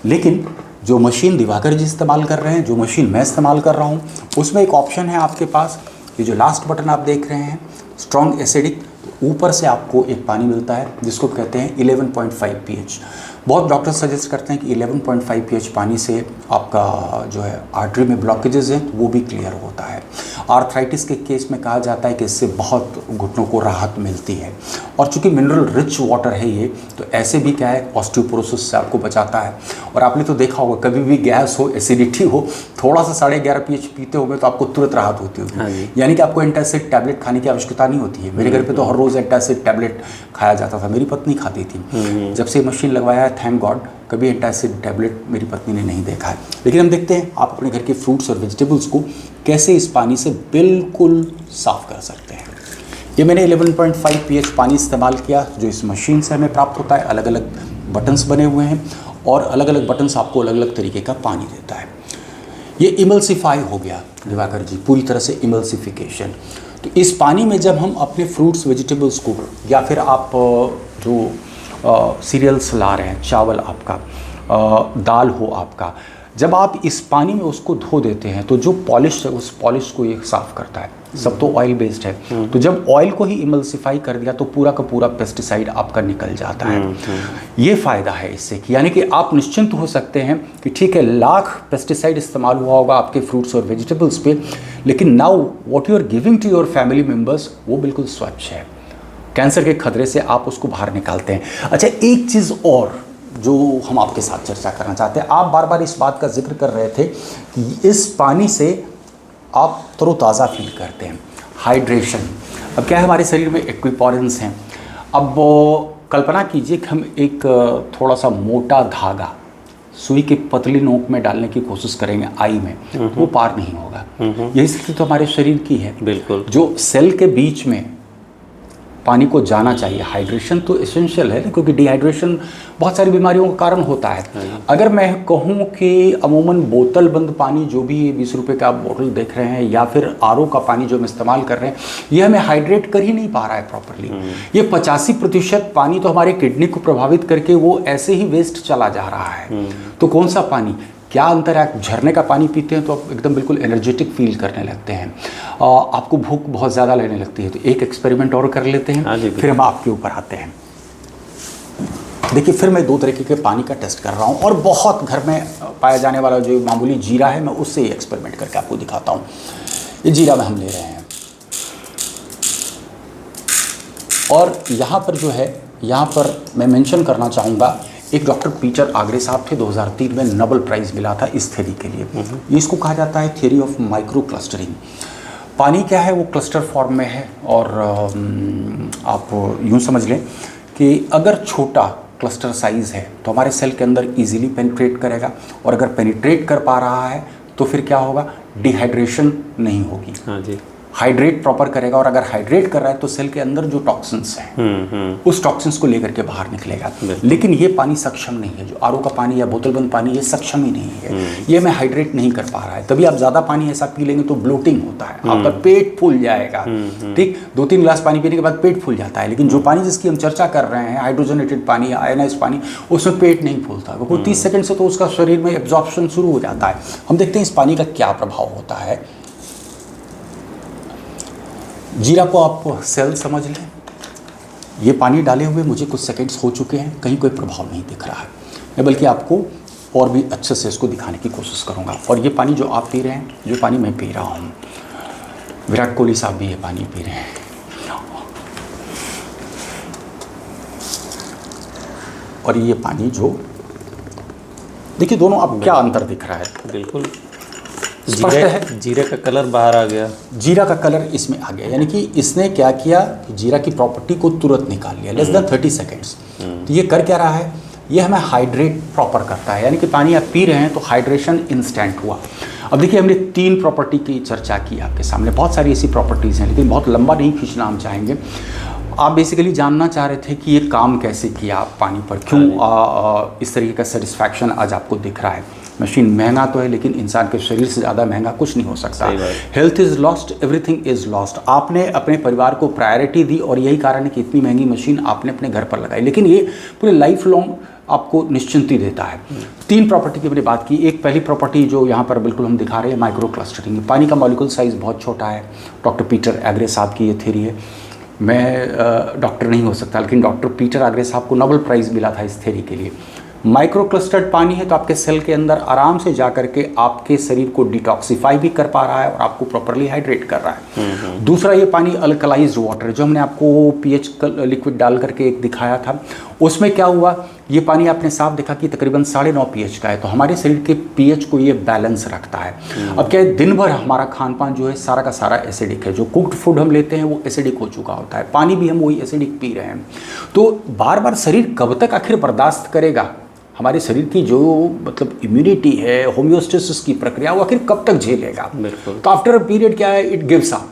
लेकिन जो मशीन दिवाकर जी इस्तेमाल कर रहे हैं, जो मशीन मैं इस्तेमाल कर रहा हूँ, उसमें एक ऑप्शन है आपके पास, ये जो लास्ट बटन आप देख रहे हैं, स्ट्रॉन्ग एसिडिक, ऊपर से आपको एक पानी मिलता है जिसको कहते हैं 11.5 pH। बहुत डॉक्टर सजेस्ट करते हैं कि 11.5 pH पानी से आपका जो है आर्टरी में ब्लॉकेजेस हैं वो भी क्लियर होता है। आर्थराइटिस के केस में कहा जाता है कि इससे बहुत घुटनों को राहत मिलती है। और चूंकि मिनरल रिच वाटर है ये, तो ऐसे भी क्या है, ऑस्टियोपोरोसिस से आपको बचाता है। और आपने तो देखा होगा, कभी भी गैस हो, एसिडिटी हो, थोड़ा सा 11.5 pH पीते होंगे तो आपको तुरंत राहत होती होगी। यानी कि आपको एंटासिड टैबलेट खाने की आवश्यकता नहीं होती है। मेरे घर पे तो हर रोज़ एंटासिड टैबलेट खाया जाता था, मेरी पत्नी खाती थी। जब से मशीन लगवाया है, थैंक गॉड, कभी एंटासिड टैबलेट मेरी पत्नी ने नहीं देखा है। लेकिन हम देखते हैं आप अपने घर के फ्रूट्स और वेजिटेबल्स को कैसे इस पानी से बिल्कुल साफ़ कर सकते हैं। ये मैंने 11.5 pH पानी इस्तेमाल किया जो इस मशीन से हमें प्राप्त होता है। अलग अलग बटन्स बने हुए हैं और अलग अलग बटन्स आपको अलग अलग तरीके का पानी देता है। ये इमल्सिफाई हो गया दिवाकर जी, पूरी तरह से इमल्सिफिकेशन। तो इस पानी में जब हम अपने फ्रूट्स वेजिटेबल्स को, या फिर आप जो सीरियल्स ला रहे हैं, चावल आपका, दाल हो आपका, जब आप इस पानी में उसको धो देते हैं तो जो पॉलिश है उस पॉलिश को ये साफ करता है। सब तो ऑयल बेस्ड है, तो जब ऑयल को ही इमल्सिफाई कर दिया तो पूरा का पूरा पेस्टिसाइड आपका निकल जाता है। ये फ़ायदा है इससे कि यानी कि आप निश्चिंत हो सकते हैं कि ठीक है, लाख पेस्टिसाइड इस्तेमाल हुआ होगा आपके फ्रूट्स और वेजिटेबल्स पे, लेकिन now what you are giving to your family members वो बिल्कुल स्वच्छ है। कैंसर के खतरे से आप उसको बाहर निकालते हैं। अच्छा, एक चीज़ और जो हम आपके साथ चर्चा करना चाहते हैं, आप बार बार इस बात का जिक्र कर रहे थे कि इस पानी से आप तरोताज़ा फील करते हैं, हाइड्रेशन। अब क्या है, हमारे शरीर में एक्विपोरेंस हैं। अब कल्पना कीजिए कि हम एक थोड़ा सा मोटा धागा सुई की पतली नोक में डालने की कोशिश करेंगे आई में, तो वो पार नहीं होगा। यही स्थिति तो हमारे शरीर की है। बिल्कुल, जो सेल के बीच में पानी को जाना चाहिए, हाइड्रेशन तो एसेंशियल है, क्योंकि डिहाइड्रेशन बहुत सारी बीमारियों का कारण होता है। अगर मैं कहूँ कि अमूमन बोतल बंद पानी जो भी 20 रुपए का आप बोतल देख रहे हैं या फिर आरओ का पानी जो हम इस्तेमाल कर रहे हैं, ये हमें हाइड्रेट कर ही नहीं पा रहा है प्रॉपरली। ये 85% पानी तो हमारे किडनी को प्रभावित करके वो ऐसे ही वेस्ट चला जा रहा है। तो कौन सा पानी, क्या अंतर है? झरने का पानी पीते हैं तो आप एकदम बिल्कुल एनर्जेटिक फील करने लगते हैं, आपको भूख बहुत ज़्यादा लगने लगती है। तो एक एक्सपेरिमेंट और कर लेते हैं, फिर हम आपके ऊपर आते हैं। देखिए, फिर मैं 2 तरीके के पानी का टेस्ट कर रहा हूँ और बहुत घर में पाया जाने वाला जो मामूली जीरा है, मैं उससे ही एक्सपेरिमेंट करके आपको दिखाता हूँ। ये जीरा में हम ले रहे हैं और यहाँ पर जो है, यहाँ पर मैं मेंशन करना चाहूँगा, एक डॉक्टर पीटर आग्रे साहब थे, 2003 में नोबेल प्राइज़ मिला था इस थ्योरी के लिए। ये इसको कहा जाता है थ्योरी ऑफ माइक्रो क्लस्टरिंग। पानी क्या है, वो क्लस्टर फॉर्म में है और आप यूँ समझ लें कि अगर छोटा क्लस्टर साइज़ है तो हमारे सेल के अंदर इजीली पेनिट्रेट करेगा, और अगर पेनिट्रेट कर पा रहा है तो फिर क्या होगा, डिहाइड्रेशन नहीं होगी। हाँ जी, हाइड्रेट प्रॉपर करेगा, और अगर हाइड्रेट कर रहा है तो सेल के अंदर जो टॉक्सिन्स हैं उस टॉक्सिन्स को लेकर के बाहर निकलेगा। लेकिन ये पानी सक्षम नहीं है, जो आरओ का पानी या बोतलबंद पानी, ये सक्षम ही नहीं है। ये हमें हाइड्रेट नहीं कर पा रहा है। तभी आप ज़्यादा पानी ऐसा पी लेंगे तो ब्लोटिंग होता है, आपका पेट फूल जाएगा। ठीक, 2-3 गिलास पानी पीने के बाद पेट फूल जाता है। लेकिन जो पानी जिसकी हम चर्चा कर रहे हैं, हाइड्रोजनेटेड पानी या आयनाइज्ड पानी, उसमें पेट नहीं फूलता, क्योंकि 30 सेकेंड से तो उसका शरीर में एब्जॉर्प्शन शुरू हो जाता है। हम देखते हैं इस पानी का क्या प्रभाव होता है। जीरा को आप सेल समझ लें, ये पानी डाले हुए मुझे कुछ सेकंड्स हो चुके हैं, कहीं कोई प्रभाव नहीं दिख रहा है। मैं बल्कि आपको और भी अच्छे से इसको दिखाने की कोशिश करूंगा। और ये पानी जो आप पी रहे हैं, जो पानी मैं पी रहा हूँ, विराट कोहली साहब भी ये पानी पी रहे हैं, और ये पानी जो देखिए, दोनों अब क्या अंतर दिख रहा है? बिल्कुल स्पष्ट है। जीरे का कलर बाहर आ गया, जीरा का कलर इसमें आ गया, यानी कि इसने क्या किया, जीरा की प्रॉपर्टी को तुरंत निकाल लिया, लेस देन 30 सेकेंड्स। तो ये कर क्या रहा है, ये हमें हाइड्रेट प्रॉपर करता है, यानी कि पानी आप पी रहे हैं तो हाइड्रेशन इंस्टेंट हुआ। अब देखिए, हमने 3 प्रॉपर्टी की चर्चा की आपके सामने, बहुत सारी ऐसी प्रॉपर्टीज़ हैं, लेकिन बहुत लंबा नहीं खींचना हम चाहेंगे। आप बेसिकली जानना चाह रहे थे कि ये काम कैसे किया आप पानी पर, क्यों इस तरीके का सेटिस्फैक्शन आज आपको दिख रहा है। मशीन महंगा तो है, लेकिन इंसान के शरीर से ज़्यादा महंगा कुछ नहीं हो सकता। Health is lost, everything is lost. आपने अपने परिवार को प्रायोरिटी दी और यही कारण है कि इतनी महंगी मशीन आपने अपने घर पर लगाई, लेकिन ये पूरे लाइफ लॉन्ग आपको निश्चिंती देता है। 3 प्रॉपर्टी की मैंने बात की। एक पहली प्रॉपर्टी जो यहाँ पर बिल्कुल हम दिखा रहे हैं, माइक्रो क्लस्टरिंग। पानी का मॉलिक्यूल साइज़ बहुत छोटा है। डॉक्टर पीटर आग्रे साहब की ये थ्योरी है। मैं डॉक्टर नहीं हो सकता, लेकिन डॉक्टर पीटर आग्रे साहब को नोबेल प्राइज़ मिला था इस थ्योरी के लिए। माइक्रो क्लस्टर्ड पानी है तो आपके सेल के अंदर आराम से जा करके आपके शरीर को डिटॉक्सिफाई भी कर पा रहा है और आपको प्रॉपरली हाइड्रेट कर रहा है। दूसरा, ये पानी अल्कलाइज्ड वाटर, जो हमने आपको पीएच लिक्विड डाल करके एक दिखाया था, उसमें क्या हुआ, ये पानी आपने साफ देखा कि तकरीबन 9.5 पीएच का है, तो हमारे शरीर के पीएच को ये बैलेंस रखता है। अब क्या है, दिन भर हमारा खान पान जो है सारा का सारा एसिडिक है, जो कुक्ड फूड हम लेते हैं वो एसिडिक हो चुका होता है, पानी भी हम वही एसिडिक पी रहे हैं। तो बार बार शरीर कब तक आखिर बर्दाश्त करेगा? हमारे शरीर की जो मतलब इम्यूनिटी है, होम्योस्टेसिस की प्रक्रिया, वो आखिर कब तक झेलेगा? तो आफ्टर अ पीरियड क्या है, इट गिव्स अप,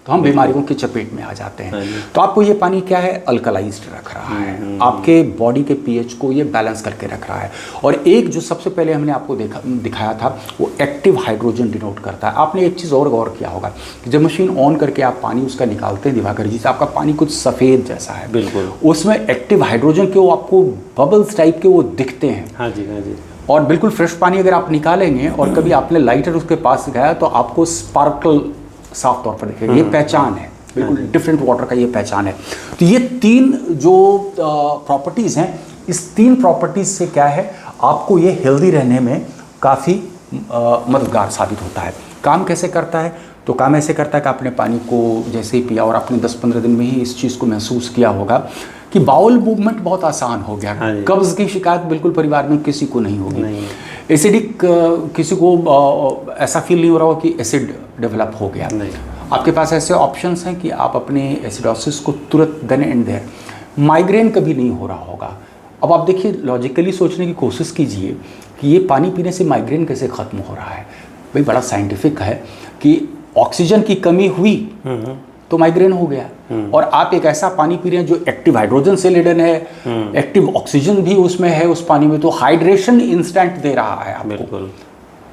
तो हम बीमारियों की चपेट में आ जाते हैं। तो आपको ये पानी क्या है, अल्कलाइज्ड रख रहा है, आपके बॉडी के पीएच को ये बैलेंस करके रख रहा है। और एक जो सबसे पहले हमने आपको दिखाया था, वो एक्टिव हाइड्रोजन डिनोट करता है। आपने एक चीज़ और गौर किया होगा कि जब मशीन ऑन करके आप पानी उसका निकालते हैं दिवाकर जी, से आपका पानी कुछ सफ़ेद जैसा है। बिल्कुल, उसमें एक्टिव हाइड्रोजन के वो आपको बबल्स टाइप के वो दिखते हैं। हाँ जी, हाँ जी। और बिल्कुल फ्रेश पानी अगर आप निकालेंगे और कभी आपने लाइटर उसके पास गया तो आपको स्पार्कल साफ तौर पर दिखेगा। ये पहचान है, बिल्कुल डिफरेंट वाटर का ये पहचान है। तो ये 3 जो प्रॉपर्टीज़ हैं, इस 3 प्रॉपर्टीज़ से क्या है, आपको ये हेल्दी रहने में काफ़ी मददगार साबित होता है। काम कैसे करता है? तो काम ऐसे करता है कि आपने पानी को जैसे ही पिया और आपने 10-15 दिन में ही इस चीज़ को महसूस किया होगा कि बाउल मूवमेंट बहुत आसान हो गया। कब्ज़ की शिकायत बिल्कुल परिवार में किसी को नहीं होगी। एसिडिक किसी को ऐसा फील नहीं हो रहा हो कि एसिड डेवलप हो गया। आपके पास ऐसे ऑप्शंस हैं कि आप अपने एसिडोसिस को तुरंत देन एंड देयर, माइग्रेन कभी नहीं हो रहा होगा। अब आप देखिए, लॉजिकली सोचने की कोशिश कीजिए कि ये पानी पीने से माइग्रेन कैसे ख़त्म हो रहा है। भाई बड़ा साइंटिफिक है कि ऑक्सीजन की कमी हुई तो माइग्रेन हो गया, और आप एक ऐसा पानी पी रहे हैं जो एक्टिव हाइड्रोजन से लेडन है, एक्टिव ऑक्सीजन भी उसमें है उस पानी में, तो हाइड्रेशन इंस्टेंट दे रहा है आपको।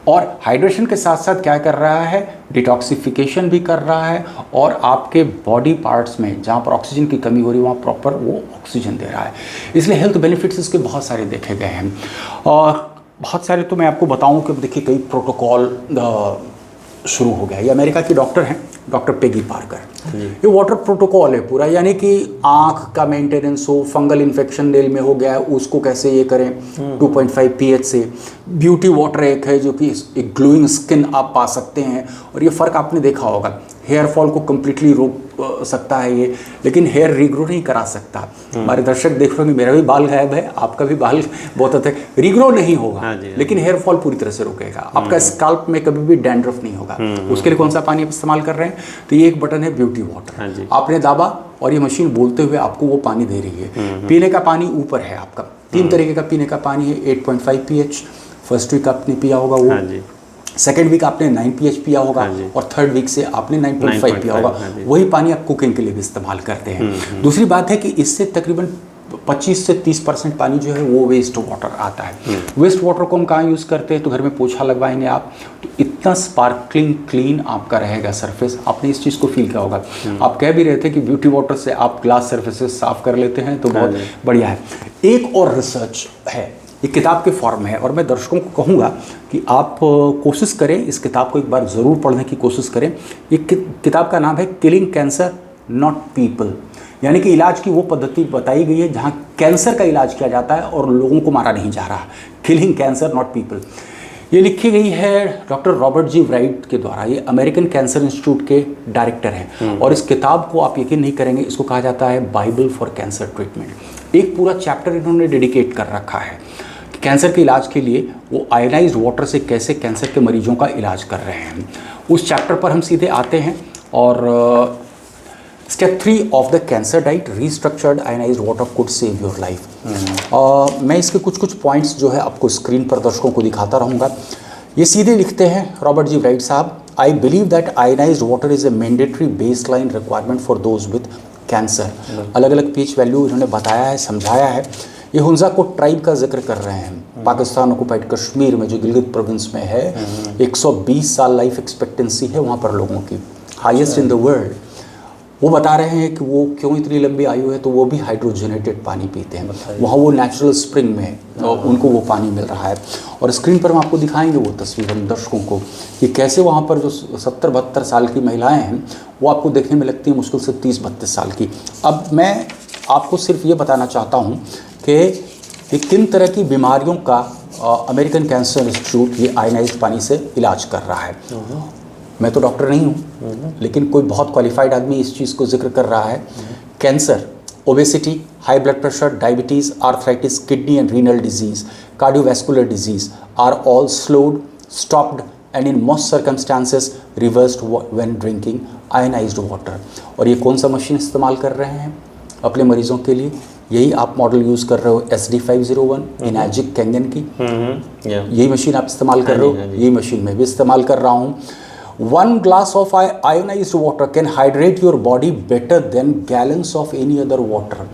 और हाइड्रेशन के साथ साथ क्या कर रहा है, डिटॉक्सिफिकेशन भी कर रहा है, और आपके बॉडी पार्ट्स में जहाँ पर ऑक्सीजन की कमी हो रही है वहाँ प्रॉपर वो ऑक्सीजन दे रहा है। इसलिए हेल्थ बेनिफिट्स इसके बहुत सारे देखे गए हैं, और बहुत सारे तो मैं आपको बताऊं कि देखिए कई प्रोटोकॉल शुरू हो गया। ये अमेरिका की डॉक्टर हैं, डॉक्टर पेगी पार्कर। ये वाटर प्रोटोकॉल है पूरा, यानी कि आँख का मेंटेनेंस हो, फंगल इन्फेक्शन नेल में हो गया है उसको कैसे ये करें 2.5 pH से। ब्यूटी वाटर एक है जो कि एक ग्लोइंग स्किन आप पा सकते हैं, और ये फ़र्क आपने देखा होगा। हेयर फॉल को कम्प्लीटली रोक सकता है ये, लेकिन हेयर रीग्रो नहीं करा सकता। हमारे दर्शक देख रहे होंगे, मेरा भी बाल गायब है, आपका भी बाल बहुत अधिक, रीग्रो नहीं होगा लेकिन हेयर फॉल पूरी तरह से रोकेगा। आपका स्काल्प में कभी भी डैंड्रफ नहीं होगा। उसके लिए कौन सा पानी आप इस्तेमाल कर रहे हैं? तो ये एक बटन है ब्यूटी वाटर, आपने दाबा और ये मशीन बोलते हुए आपको वो पानी दे रही है। पीने का पानी ऊपर है आपका, 3 तरीके का पीने का पानी है। 8.5 pH फर्स्ट वीक आपने पिया होगा वो, सेकेंड वीक आपने 9 pH पिया होगा, और थर्ड वीक से आपने 9.5 पिया होगा। वही पानी आप कुकिंग के लिए भी इस्तेमाल करते हैं। दूसरी बात है कि इससे तकरीबन 25 से 30% पानी जो है वो वेस्ट वाटर आता है। वेस्ट वाटर को हम कहाँ यूज़ करते हैं? तो घर में पोछा लगवाएंगे आप, तो इतना स्पार्कलिंग क्लीन आपका रहेगा सरफेस। आपने इस चीज़ को फील किया होगा। आप कह भी रहे थे कि ब्यूटी वाटर से आप ग्लास सरफेसेस साफ कर लेते हैं, तो बहुत बढ़िया है। एक और रिसर्च है, ये किताब के फॉर्म है, और मैं दर्शकों को कहूँगा कि आप कोशिश करें, इस किताब को एक बार ज़रूर पढ़ने की कोशिश करें। ये किताब का नाम है किलिंग कैंसर नॉट पीपल, यानी कि इलाज की वो पद्धति बताई गई है जहाँ कैंसर का इलाज किया जाता है और लोगों को मारा नहीं जा रहा। किलिंग कैंसर नॉट पीपल, ये लिखी गई है डॉक्टर रॉबर्ट जी राइट के द्वारा। ये अमेरिकन कैंसर इंस्टीट्यूट के डायरेक्टर हैं, और इस किताब को आप यकीन नहीं करेंगे, इसको कहा जाता है बाइबल फॉर कैंसर ट्रीटमेंट। एक पूरा चैप्टर इन्होंने डेडिकेट कर रखा है कैंसर के इलाज के लिए। वो आयनाइज्ड वाटर से कैसे कैंसर के मरीजों का इलाज कर रहे हैं, उस चैप्टर पर हम सीधे आते हैं। और step 3 of the cancer diet, restructured ionised water could save your life. मैं इसके कुछ पॉइंट्स जो है आपको स्क्रीन पर दर्शकों को दिखाता रहूँगा। ये सीधे लिखते हैं रॉबर्ट जी राइट साहब, I believe that ionised water is a mandatory base line requirement for those with cancer. अलग अलग पीच वैल्यू इन्होंने बताया है, समझाया है। ये हुंजा को ट्राइब का जिक्र कर रहे हैं, पाकिस्तान ऑक्युपाइड कश्मीर में जो गिलगित प्रोविंस में है। 120 साल लाइफ एक्सपेक्टेंसी है वहाँ पर लोगों की, हाईएस्ट इन द वर्ल्ड। वो बता रहे हैं कि वो क्यों इतनी लंबी आयु है, तो वो भी हाइड्रोजनेटेड पानी पीते हैं। वहाँ वो नेचुरल स्प्रिंग में तो उनको वो पानी मिल रहा है। और स्क्रीन पर हम आपको दिखाएंगे वो तस्वीर हम दर्शकों को कि कैसे वहाँ पर जो 70-72 साल की महिलाएं हैं वो आपको देखने में लगती हैं मुश्किल से 30-32 साल की। अब मैं आपको सिर्फ ये बताना चाहता हूँ कि किन तरह की बीमारियों का अमेरिकन कैंसर इंस्टीट्यूट ये आयनाइज्ड पानी से इलाज कर रहा है। मैं तो डॉक्टर नहीं हूँ, लेकिन कोई बहुत क्वालिफाइड आदमी इस चीज़ को जिक्र कर रहा है। Cancer, obesity, high blood pressure, diabetes, arthritis, kidney and renal disease, cardiovascular disease are all slowed, stopped and in most circumstances reversed when drinking ionized water. और ये कौन सा मशीन इस्तेमाल कर रहे हैं अपने मरीजों के लिए? यही आप मॉडल यूज़ कर रहे हो, SD501 इनाजिक कैंगन की, यही मशीन आप इस्तेमाल कर रहे हो। यही मशीन मैं भी इस्तेमाल कर रहा हूँ। 1 glass of ionized water can hydrate your body better than gallons of any other water।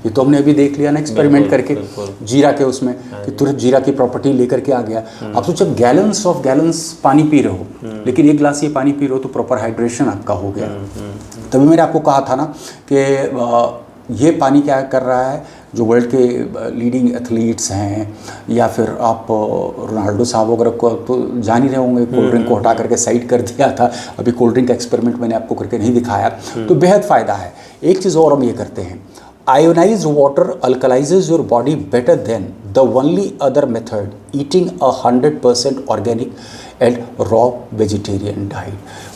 ये तो हमने अभी देख लिया ना एक्सपेरिमेंट करके जीरा के उसमें कि तुरंत जीरा की प्रॉपर्टी लेकर के आ गया। आप सोचो गैलन्स ऑफ गैलन्स पानी पी रहे हो, लेकिन 1 गिलास ये पानी पी रहे हो तो प्रॉपर हाइड्रेशन आपका हो गया। तभी मैंने आपको कहा था ना कि ये पानी क्या कर रहा है, जो वर्ल्ड के लीडिंग एथलीट्स हैं या फिर आप रोनाल्डो साहब वगैरह को तो जान ही रहे होंगे, कोल्ड ड्रिंक को हटा करके साइड कर दिया था। अभी कोल्ड ड्रिंक का एक्सपेरिमेंट मैंने आपको करके नहीं दिखाया, तो बेहद फ़ायदा है। एक चीज़ और हम ये करते हैं, ionised water alkalises your body better than the only other method eating 100% organic and raw vegetarian diet.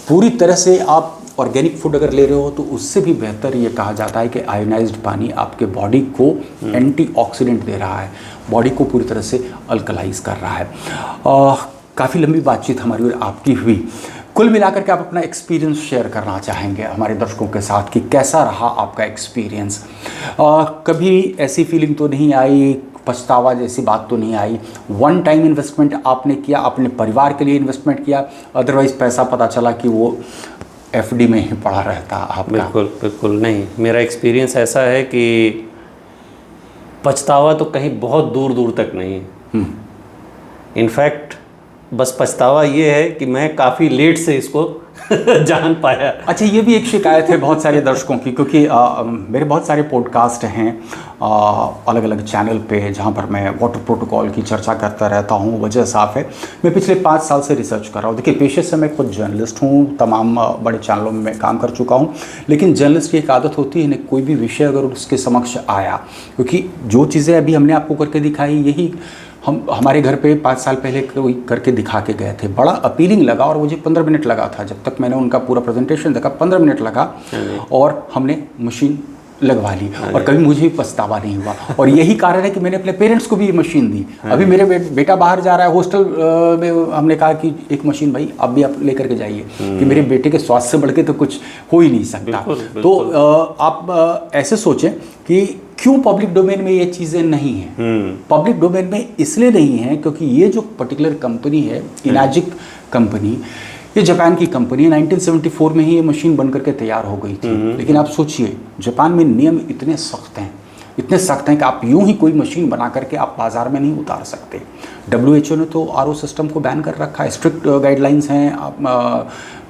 पूरी तरह से आप ऑर्गेनिक फूड अगर ले रहे हो तो उससे भी बेहतर ये कहा जाता है कि आयोनाइज्ड पानी आपके बॉडी को एंटीऑक्सीडेंट दे रहा है, बॉडी को पूरी तरह से अल्कलाइज कर रहा है। काफ़ी लंबी बातचीत हमारी और आपकी हुई। कुल मिलाकर के आप अपना एक्सपीरियंस शेयर करना चाहेंगे हमारे दर्शकों के साथ कि कैसा रहा आपका एक्सपीरियंस? कभी ऐसी फीलिंग तो नहीं आई, पछतावा जैसी बात तो नहीं आई? वन टाइम इन्वेस्टमेंट आपने किया, अपने परिवार के लिए इन्वेस्टमेंट किया, अदरवाइज पैसा पता चला कि वो एफडी में ही पड़ा रहता आपका? बिल्कुल बिल्कुल नहीं, मेरा एक्सपीरियंस ऐसा है कि पछतावा तो कहीं बहुत दूर दूर तक नहीं है। इनफैक्ट बस पछतावा ये है कि मैं काफ़ी लेट से इसको जान पाया। अच्छा, ये भी एक शिकायत है बहुत सारे दर्शकों की, क्योंकि मेरे बहुत सारे पॉडकास्ट हैं अलग अलग चैनल पे जहाँ पर मैं वाटर प्रोटोकॉल की चर्चा करता रहता हूँ। वजह साफ है, मैं पिछले 5 साल से रिसर्च कर रहा हूँ। देखिए, पेशे से मैं खुद जर्नलिस्ट हूँ, तमाम बड़े चैनलों में मैं काम कर चुका हूँ, लेकिन जर्नलिस्ट की एक आदत होती है ना, कोई भी विषय अगर उसके समक्ष आया, क्योंकि जो चीज़ें अभी हमने आपको करके दिखाई यही हमारे घर पे 5 साल पहले कोई करके दिखा के गए थे, बड़ा अपीलिंग लगा और मुझे 15 मिनट लगा था। जब तक मैंने उनका पूरा प्रेजेंटेशन देखा 15 मिनट लगा और हमने मशीन लगवा ली और कभी मुझे भी पछतावा नहीं हुआ। और यही कारण है कि मैंने अपने पेरेंट्स को भी ये मशीन दी। अभी मेरे बेटा बाहर जा रहा है, हॉस्टल में हमने कहा कि एक मशीन भाई आप भी आप लेकर के जाइए, कि मेरे बेटे के स्वास्थ्य से बढ़ के तो कुछ हो ही नहीं सकता। तो आप ऐसे सोचें कि क्यों पब्लिक डोमेन में ये चीज़ें नहीं हैं? पब्लिक डोमेन में इसलिए नहीं है क्योंकि ये जो पर्टिकुलर कंपनी है, इनाजिक कंपनी, ये जापान की कंपनी है। 1974 में ही ये मशीन बन करके तैयार हो गई थी। लेकिन आप सोचिए, जापान में नियम इतने सख्त हैं, इतने सख्त हैं कि आप यूं ही कोई मशीन बना करके आप बाज़ार में नहीं उतार सकते। WHO ने तो RO सिस्टम को बैन कर रखा है, स्ट्रिक्ट गाइडलाइंस हैं।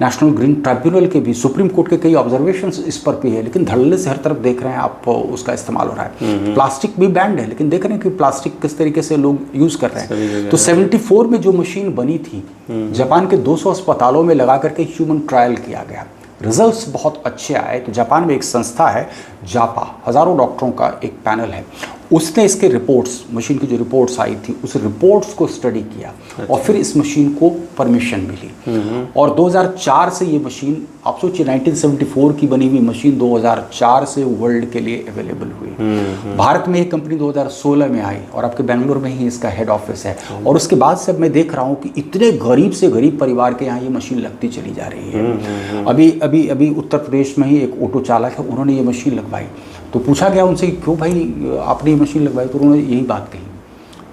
नेशनल ग्रीन ट्राइब्यूनल के भी, सुप्रीम कोर्ट के कई ऑब्जर्वेशंस इस पर भी है, लेकिन धड़ल्ले से हर तरफ देख रहे हैं आप उसका इस्तेमाल हो रहा है। प्लास्टिक भी बैंड है, लेकिन देख रहे हैं कि प्लास्टिक किस तरीके से लोग यूज़ कर रहे हैं। तो 74 में जो मशीन बनी थी, जापान के 200 अस्पतालों में लगा करके ह्यूमन ट्रायल किया गया, रिजल्ट्स बहुत अच्छे आए। तो जापान में एक संस्था है जापा, हज़ारों डॉक्टरों का एक पैनल है, उसने इसके रिपोर्ट्स, मशीन की जो रिपोर्ट्स आई थी उस रिपोर्ट्स को स्टडी किया और फिर इस मशीन को परमिशन मिली। और 2004 से ये मशीन, आप सोचिए 1974 की बनी हुई मशीन 2004 से वर्ल्ड के लिए अवेलेबल हुई। भारत में ये कंपनी 2016 में आई और आपके बेंगलुरु में ही इसका हेड ऑफिस है। और उसके बाद से मैं देख रहा हूँ कि इतने गरीब से गरीब परिवार के यहाँ ये मशीन लगती चली जा रही है। अभी उत्तर प्रदेश में ही एक ऑटो चालक है, उन्होंने ये मशीन लगवाई। तो पूछा गया उनसे कि क्यों भाई आपने ये मशीन लगवाई, तो उन्होंने यही बात कही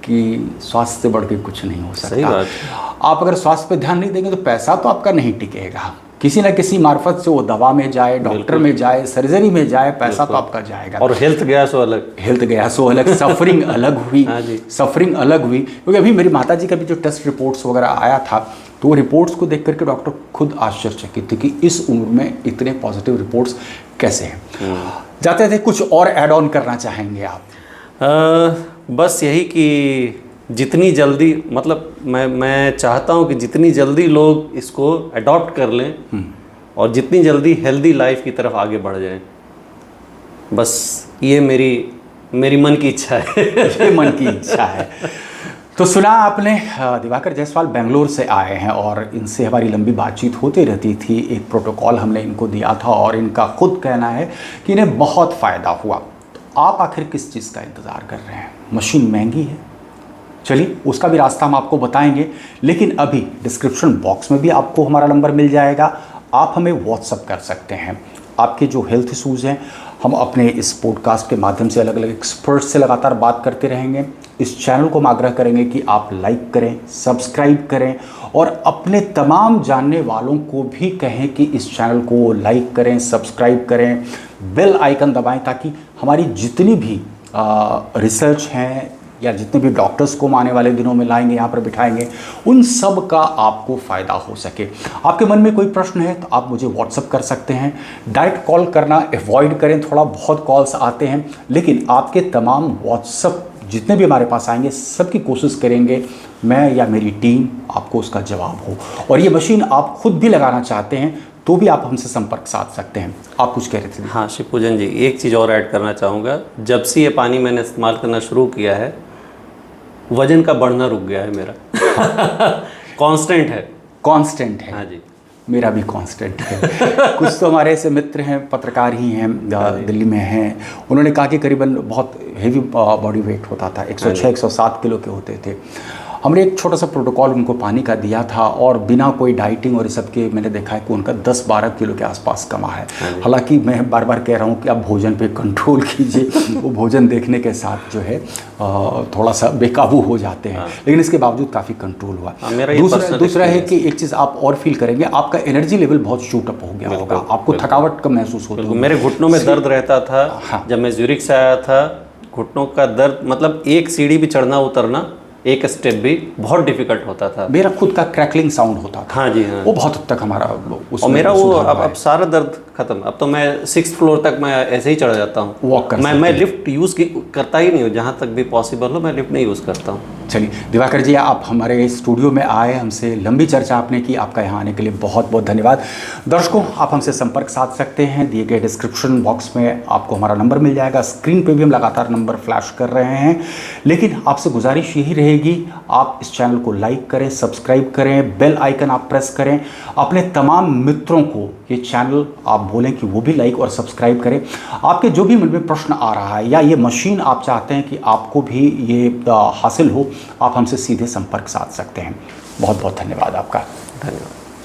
कि स्वास्थ्य से बढ़ के कुछ नहीं हो सकता। आप अगर स्वास्थ्य पे ध्यान नहीं देंगे तो पैसा तो आपका नहीं टिकेगा, किसी न किसी मार्फत से वो दवा में जाए, डॉक्टर में जाए, सर्जरी में जाए, पैसा तो आपका जाएगा। और हेल्थ गया सो अलग, हेल्थ गया सो अलग, सफरिंग अलग हुई, सफरिंग अलग हुई। क्योंकि अभी मेरी माताजी का भी जो टेस्ट रिपोर्ट्स वगैरह आया था, तो वो रिपोर्ट्स को देख करके डॉक्टर खुद आश्चर्यचकित थे कि इस उम्र में इतने पॉजिटिव रिपोर्ट्स कैसे हैं। जाते थे कुछ और ऐड ऑन करना चाहेंगे आप? बस यही कि जितनी जल्दी, मतलब मैं चाहता हूँ कि जितनी जल्दी लोग इसको अडॉप्ट कर लें और जितनी जल्दी हेल्दी लाइफ की तरफ आगे बढ़ जाएं, बस ये मेरी मन की इच्छा है। ये मन की इच्छा है। तो सुना आपने, दिवाकर जायसवाल बेंगलोर से आए हैं और इनसे हमारी लंबी बातचीत होती रहती थी। एक प्रोटोकॉल हमने इनको दिया था और इनका खुद कहना है कि इन्हें बहुत फ़ायदा हुआ। तो आप आखिर किस चीज़ का इंतज़ार कर रहे हैं? मशीन महंगी है, चलिए उसका भी रास्ता हम आपको बताएंगे, लेकिन अभी डिस्क्रिप्शन बॉक्स में भी आपको हमारा नंबर मिल जाएगा। आप हमें व्हाट्सअप कर सकते हैं। आपके जो हेल्थ इशूज़ हैं, हम अपने इस पॉडकास्ट के माध्यम से अलग अलग एक्सपर्ट से लगातार बात करते रहेंगे। इस चैनल को हम आग्रह करेंगे कि आप लाइक करें, सब्सक्राइब करें और अपने तमाम जानने वालों को भी कहें कि इस चैनल को लाइक करें, सब्सक्राइब करें, बेल आइकन दबाएं, ताकि हमारी जितनी भी रिसर्च हैं, या जितने भी डॉक्टर्स को हम आने वाले दिनों में लाएंगे, यहाँ पर बिठाएंगे, उन सब का आपको फ़ायदा हो सके। आपके मन में कोई प्रश्न है तो आप मुझे व्हाट्सअप कर सकते हैं। डायरेक्ट कॉल करना अवॉइड करें, थोड़ा बहुत कॉल्स आते हैं, लेकिन आपके तमाम व्हाट्सअप जितने भी हमारे पास आएंगे सबकी कोशिश करेंगे मैं या मेरी टीम आपको उसका जवाब हो। और ये मशीन आप खुद भी लगाना चाहते हैं तो भी आप हमसे संपर्क साध सकते हैं। आप कुछ कह रहे थे? हाँ शिवपूजन जी, एक चीज़ और ऐड करना चाहूँगा। जब से ये पानी मैंने इस्तेमाल करना शुरू किया है, वजन का बढ़ना रुक गया है मेरा। कांस्टेंट है। कांस्टेंट है? हाँ जी, मेरा भी कांस्टेंट है। कुछ तो हमारे ऐसे मित्र हैं, पत्रकार ही हैं, दिल्ली में हैं, उन्होंने कहा कि करीबन बहुत हेवी बॉडी वेट होता था, 106 107 किलो के होते थे। हमने एक छोटा सा प्रोटोकॉल उनको पानी का दिया था और बिना कोई डाइटिंग और इस सब के मैंने देखा है कि उनका 10-12 किलो के आसपास कमा है। हालांकि मैं बार बार कह रहा हूँ कि आप भोजन पे कंट्रोल कीजिए। वो भोजन देखने के साथ जो है थोड़ा सा बेकाबू हो जाते हैं, लेकिन इसके बावजूद काफ़ी कंट्रोल हुआ। दूसरा है कि एक चीज़ आप और फील करेंगे, आपका एनर्जी लेवल बहुत शूट अप हो गया होगा, आपको थकावट कम महसूस होती है। मेरे घुटनों में दर्द रहता था जब मैं ज्यूरिख से आया था। घुटनों का दर्द, मतलब एक सीढ़ी भी चढ़ना उतरना, एक स्टेप भी बहुत डिफिकल्ट होता था। मेरा खुद का क्रैकलिंग साउंड होता था। हाँ जी, हाँ। वो बहुत हद तक हमारा और मेरा वो अब सारा दर्द खत्म। अब तो मैं 6th फ्लोर तक मैं ऐसे ही चढ़ जाता हूँ, वॉक कर मैं लिफ्ट यूज़ करता ही नहीं हूँ। जहाँ तक भी पॉसिबल हो मैं लिफ्ट नहीं यूज़ करता हूँ। चलिए दिवाकर जी, आप हमारे स्टूडियो में आए, हमसे लंबी चर्चा आपने की, आपका यहाँ आने के लिए बहुत बहुत धन्यवाद। दर्शकों, आप हमसे संपर्क साध सकते हैं, दिए गए डिस्क्रिप्शन बॉक्स में आपको हमारा नंबर मिल जाएगा। स्क्रीन पे भी हम लगातार नंबर फ्लैश कर रहे हैं, लेकिन आपसे गुजारिश यही रहेगी, आप इस चैनल को लाइक करें, सब्सक्राइब करें, बेल आइकन आप प्रेस करें, अपने तमाम मित्रों को ये चैनल आप बोलें कि वो भी लाइक और सब्सक्राइब करें। आपके जो भी मन में प्रश्न आ रहा है या ये मशीन आप चाहते हैं कि आपको भी ये हासिल हो, आप हमसे सीधे संपर्क साध सकते हैं। बहुत बहुत धन्यवाद आपका। धन्यवाद।